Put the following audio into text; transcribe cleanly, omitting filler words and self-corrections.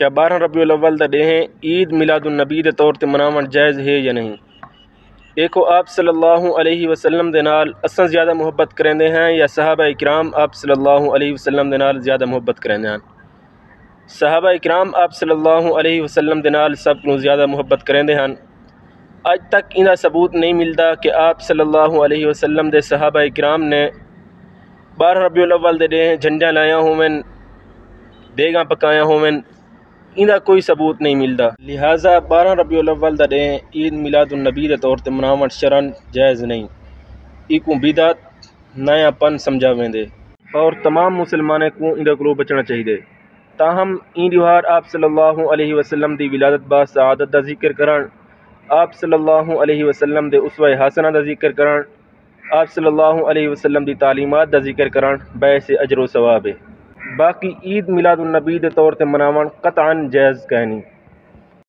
کیا 12 ربیع الاول دا ڈینہ عید میلاد النبی دے طور تے مناون جائز ہے یا نہیں؟ دیکھو آپ صلی اللہ علیہ وسلم دے نال اساں زیادہ محبت کریندے ہیں یا صحابہ اکرام آپ صلی اللہ علیہ وسلم دے نال زیادہ محبت کریندے ہیں؟ صحابہ اکرام آپ صلی اللہ علیہ وسلم دے نال سب کو زیادہ محبت کریندے ہیں۔ اج تک انہا ثبوت نہیں ملتا کہ آپ صلی اللہ علیہ وسلم دے صحابہ اکرام نے 12 ربیع الاول دے ڈینہ جھنڈیاں لائیاں ہوویں، دیگاں پکائیاں ہوویں، انہا کوئی ثبوت نہیں ملتا۔ لہٰذا 12 ربیع الاول دا ڈینہ عید میلاد النبی دے طور تے مناون شرعن جائز نہیں، ایکوں بدعت نیا پن سمجھا ویندے اور تمام مسلمانے کو اندے کولوں بچنا چاہیے۔ تاہم این تیوہار آپ صلی اللہ علیہ وسلم دی ولادت با سعادت دا ذکر کرن، آپ صلی اللہ علیہ وسلم دے اسوہ حسنہ دا ذکر کرن، آپ صلی اللہ علیہ وسلم دی تعلیمات دا ذکر کرن باعث اجر و ثواب ہے۔ باقی عید میلاد النبی دے طور تے مناون قطعاً جائز کہنی۔